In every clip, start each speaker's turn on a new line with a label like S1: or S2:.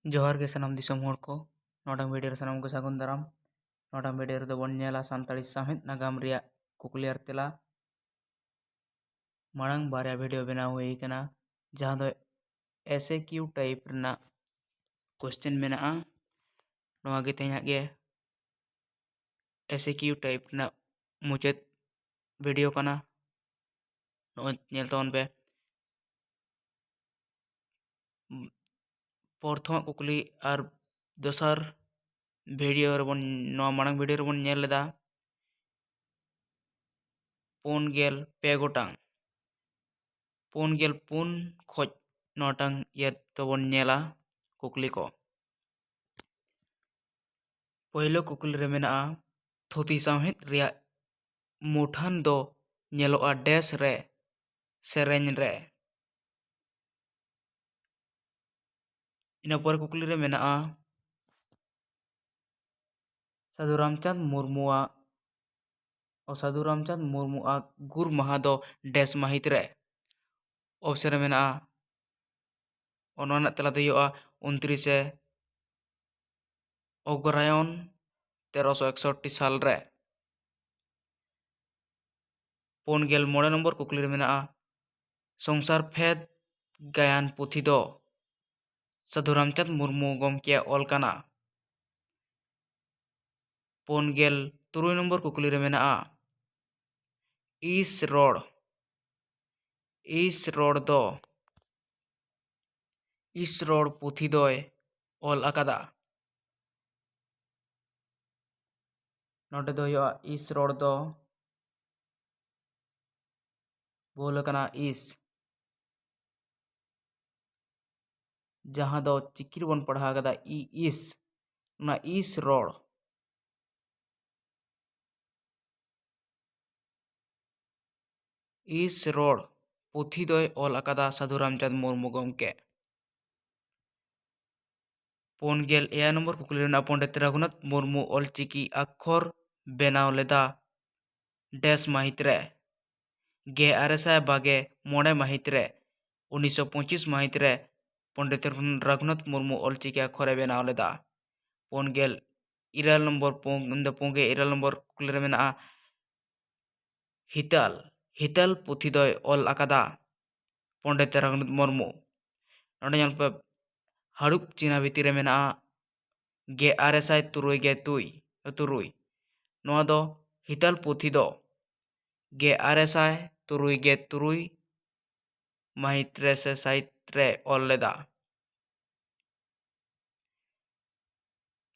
S1: जोहार के सनाम दिसोम होड़ को नोटांग वीडियो रे सनाम को सागुन दाराम नोटांग वीडियो रे दो बन नेला सानताड़ी साहित नागाम रिया कुकली आर तेला मांग बारे वीडियो बनाव हुई कना जहां दो ऐसे क्यू टाइप रना क्वेश्चन मेना नोआ गे तेया गे ऐसे क्यू टाइप रना मुचेत वीडियो कना नो नेल तोन पे प्रथम कुकली आर दोसर वीडियो रे बन नोआ मांग वीडियो रे बन नेल लेदा पुन गेल पे गोटांग पुन गेल पुन खोज नोटांग ये तो बन नेला कुकली को पहिलो कुकली रे मेना थोती साहित रिया मुठान दो नेलोआ डेस रे सेरेन रे इन पर कुकली रे मेना साधु रामचंद मुर्मुआ और साधु रामचंद मुर्मुआ गुर महा दो डेस माहित रे ऑप्शन रे मेना तला दो 29 अग्रायन 1361 साल रे पुन गेल मोड़े नंबर कुकली रे मेना संसार फेद गायन पुथी दो साधु रामचंद मुर्मू गमके ऑल काना पुन गेल तुरुई नंबर कुकली रे मेना इस रोड दो इस रोड पुथी दोय ऑल अकादा नोटे दो इस रोड दो बोल कना इस जहां दो चिकिर बन पढ़ा कदा इस ना इस रोड पुथी दोय ऑल अकादा साधु रामचंद मुर्मू गमके पुन गेल एया नंबर कुकली रेना पंडित रघुनाथ मुर्मू ऑलचिकी अक्षर बेनाव लेदा डेस माहित रे गे आरेसाय बागे मोड़े माहित रे 1925 माहित रे पंडित रघुनाथ मुर्मू ऑलचिकी अक्षर बेनाव लेदा पुन गेल इराल नंबर पुंगे इराल नंबर कुकली रे मेना हितल पुथी दोय ऑल अकादा पंडित रघुनाथ मुर्मू नोडे ñel पे हड़ुप चीना भितर मेना गे आरेसाय तुरुई गे तुरुई नोआ दो हितल पुथी दो गे आरेसाय तुरुई गे तुरुई माहित रे से साहित रे ऑल लेदा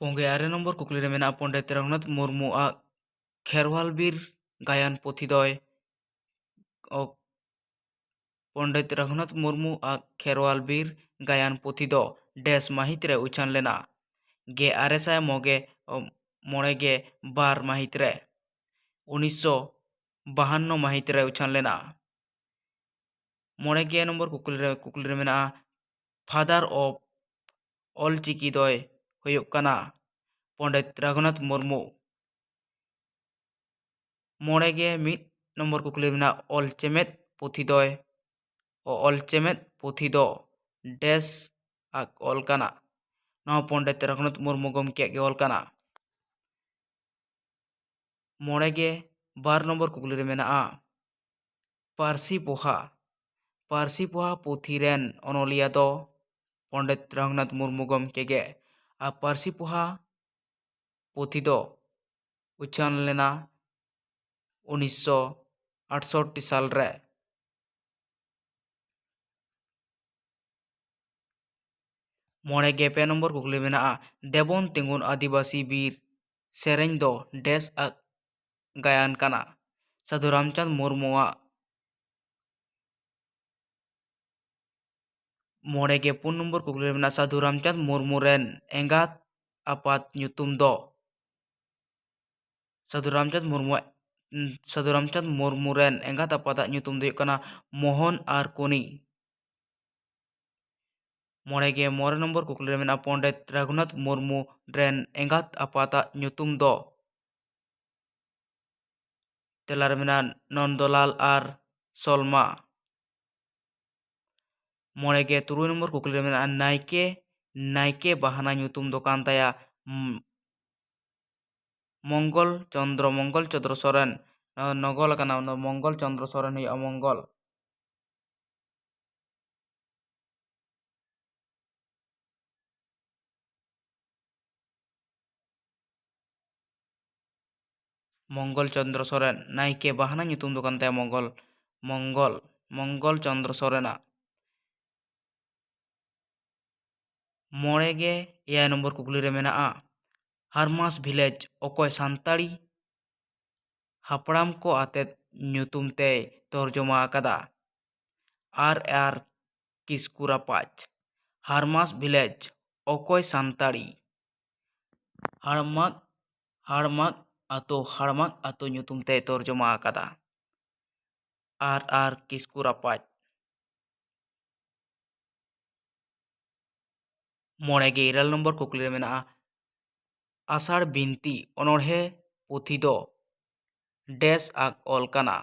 S1: पुंगे आरे नंबर कुकली रे मेना पंडित रघुनाथ मुर्मू खेरवाल बीर गायन पुथी दोय पंडित रघुनाथ मुर्मू खेरवाल बीर गायन पुथी दो डेस माहित रे उछान लेना गे आरेसाय मोड़े गे बार माहित रे 1952 माहित रे उछान लेना मोड़े गे नंबर कुकली रे मेना फादर ऑफ ऑल चिकी दोय हुयुक कना पंडित रघुनाथ मुर्मू मोड़े गे मिद नंबर कुकली मेना ऑल चेमेत पुथी दोय ऑल चेमेत पुथी दो डेस ऑल काना नवा पंडित रघुनाथ मुर्मू गमके गे ऑल काना मोड़े गे बार नंबर कुकली रे मेना पारसी पोहा पुथी रेन अनोलिया दो पंडित रघुनाथ मुर्मू गमके गे पारसी पोहा पुथी दो उछान लेना 1968 साल रे मोड़े गे पे नंबर कुकली मेना देबन तिंगुन आदिवासी बीर सेरें दो डेस गायन काना साधु रामचंद मुर्मुआ मोड़े गे पुन नंबर कुकली मेना साधु रामचंद मुर्मू रेन एंगात आपात ᱧᱩᱛᱩᱢ दो साधु रामचंद मुर्मू रेन एंगात आपात ᱧᱩᱛᱩᱢ दो कना मोहन आर कोनी मोड़े गे मोरे नंबर कुकली मेना पंडित रघुनाथ मुर्मू रेन एंगात आपात ᱧᱩᱛᱩᱢ दो तेलार मेना नंदलाल आर सोलमा मोड़े गे तुरुई नंबर कुकली मेना नायके नायके बाहाना nyutum do kan taya Mangal Chandra Soren नगल kana मंगल चंद्र सोरेन हुई अमंगल मंगल चंद्र सोरेन नायके बाहाना nyutum do kan taya Mangal Chandra सोरेना मोड़ेगे 6 नंबर कुकली रे मेना हारमास विलेज ओकोय सांताड़ी हापड़ाम को आते nyutum ते तर्जुमा आकादा आर किस्कुरा पाच हारमास विलेज ओकोय सांताड़ी हाड़माक हाड़माक आतो nyutum te तर्जुमा आकादा आर किस्कुरा पाच मोड़ेगे 6 नंबर कुकली रे मेना आषाढ़ बिनती अनोढ़े पुथी दो डेस आक ऑल काना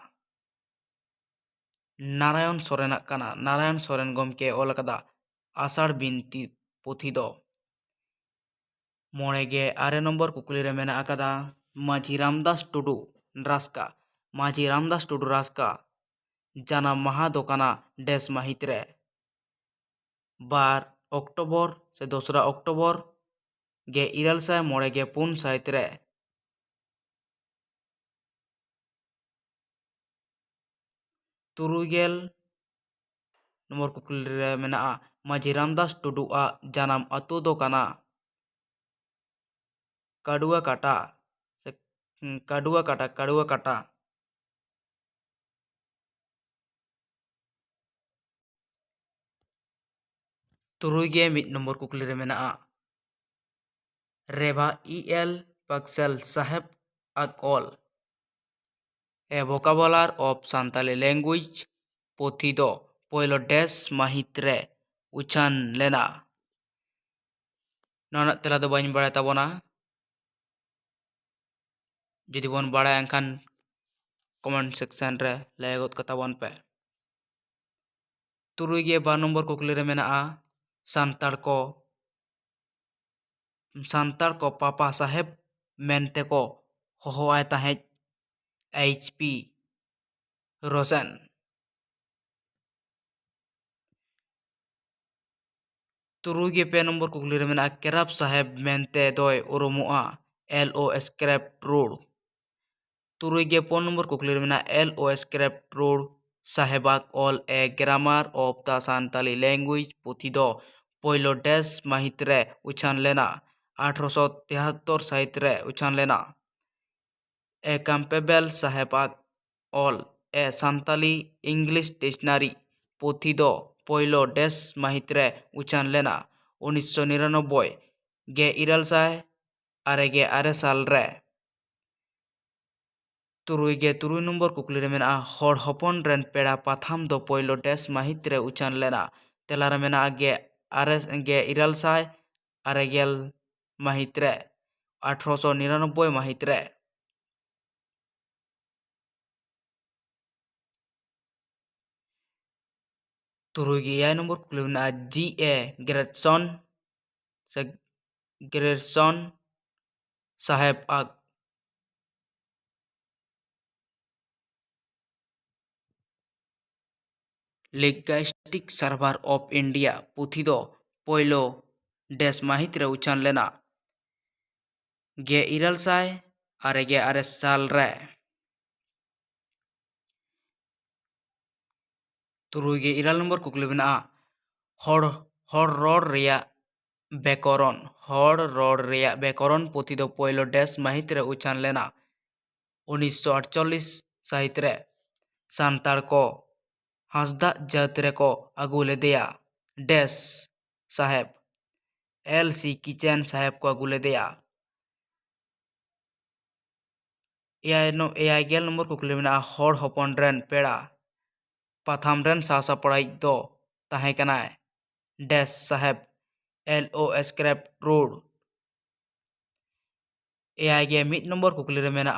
S1: नारायण सोरेना काना नारायण सोरेन गमके ऑल कदा आषाढ़ बिनती पुथी दो मोड़ेगे 6 नंबर कुकली रे मेना आकादा माझी रामदास टुडू रास्का माझी रामदास टुडू रास्का जाना महा दो काना डेस माहित रे 12 अक्टोबर से 2 अक्टोबर गे इरल साय मोड़ेगे पुन साहित रे तुरुगेल नंबर कुकली रे मेना माझी रामदास टुडू जानम अतु दो काना काडुआ काटा से काडुआ काटा तुरुगे मिड नंबर कुकली रे मेना रेभा EL पक्सेल साहेब अकॉल a vocabulary of Santali language पोथी दो पोइलो डेस माहित रे उछान लेना नौना तेला दो बाइन बड़ा तबोना जुदी बोन बड़ा एंखान कमेंट सेक्शन रे लैगत कताबोन पे तुरुगे 2 नंबर कुकली रे मेना सांताड़ को पापा साहेब मेनते को होहोआय ताहेज HP रोशन तुरुगे 2 नंबर कुकली रे मेना केराब साहेब मेनते दोय उरुमुआ LO स्क्रैप रोड तुरुगे 4 नंबर कुकली रे मेना LO स्क्रैप रोड साहेबाक ऑल a grammar of the Santali language पुथी दो पोइलो डेस माहित रे उछान लेना 1873 साहित रे उछान लेना ए कैंपेबल साहेबाक ऑल ए सांताली इंग्लिश डिक्शनरी पुथी दो पोइलो डेस माहित रे उछान लेना 1999 गे इरल साय आरेगे आरे साल रे तुरुगे 3 नंबर कुकली रे मेना हर हपन रेन पेड़ा पाथाम दो पोइलो डेस माहित रे उछान लेना तेला रे मेना गे इरल साय आरेगेल माहित रे 1899 माहित रे तुरुगे 6 नंबर कुकली मेना GA ग्रेटसन साहेब आग लिंग्विस्टिक सर्वर ऑफ इंडिया पुथी दो पोइलो डेस माहित रे उछान लेना गे इरल साय आरेगे आरे साल रे तुरुगे 6 नंबर कुकली मेना हर रोड रिया व्याकरण पुथी दो पोइलो डेस माहित रे उछान लेना 1948 साहित रे सांताड़ को हांसदा जात रे को अगू लेदेया डेस साहेब LC किचन साहेब को अगू लेदेया 6 नंबर कुकली मेना हर हपन रेन पेड़ा पाथाम रेन सासापड़ाई दो ताहे कनाय डेस साहेब LO स्क्रैप रोड 6 नंबर कुकली रे मेना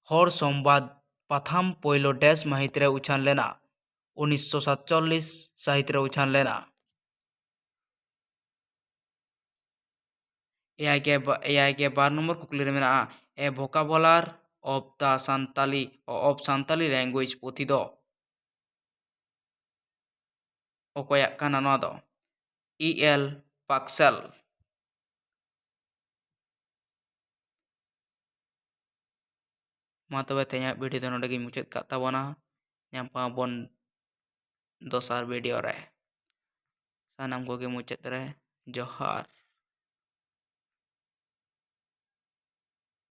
S1: हर संवाद पाथाम पोइलो डेस माहित रे उछान लेना 1947 साहित रे उछान लेना ᱮᱭᱟᱭ ᱜᱮ ᱵᱟᱨ ᱱᱚᱢᱵᱚᱨ ᱠᱩᱠᱞᱤ ᱨᱮ ᱢᱮᱱᱟᱜᱼᱟ ᱮ ᱵᱷᱚᱠᱟᱵᱚᱞᱟᱨ ᱚᱯ ᱥᱟᱱᱛᱟᱞᱤ ᱞᱮᱝᱜᱩᱭᱮᱡᱽ ᱯᱩᱛᱷᱤ ᱫᱚ ᱚᱠᱚᱭᱟᱜ ᱠᱟᱱᱟ? ᱱᱚᱣᱟ ᱫᱚ E.L. ᱯᱟᱠᱥᱮᱞ। ᱢᱟ ᱛᱚᱵᱮ ᱛᱮᱦᱮᱧᱟᱜ ᱵᱷᱤᱰᱤᱭᱳ ᱫᱚ ᱱᱚᱰᱮ ᱜᱤᱧ ᱢᱩᱪᱟᱹᱫ ᱠᱟᱜ ᱛᱟᱵᱚᱱᱟ। ᱧᱟᱯᱟᱢ ᱟᱵᱚᱱ ᱫᱚᱥᱟᱨ ᱵᱷᱤᱰᱤᱭᱳ ᱨᱮ। ᱥᱟᱱᱟᱢ ᱠᱚᱜᱮ ᱢᱩᱪᱟᱹᱫ ᱨᱮ ᱡᱚᱦᱟᱨ।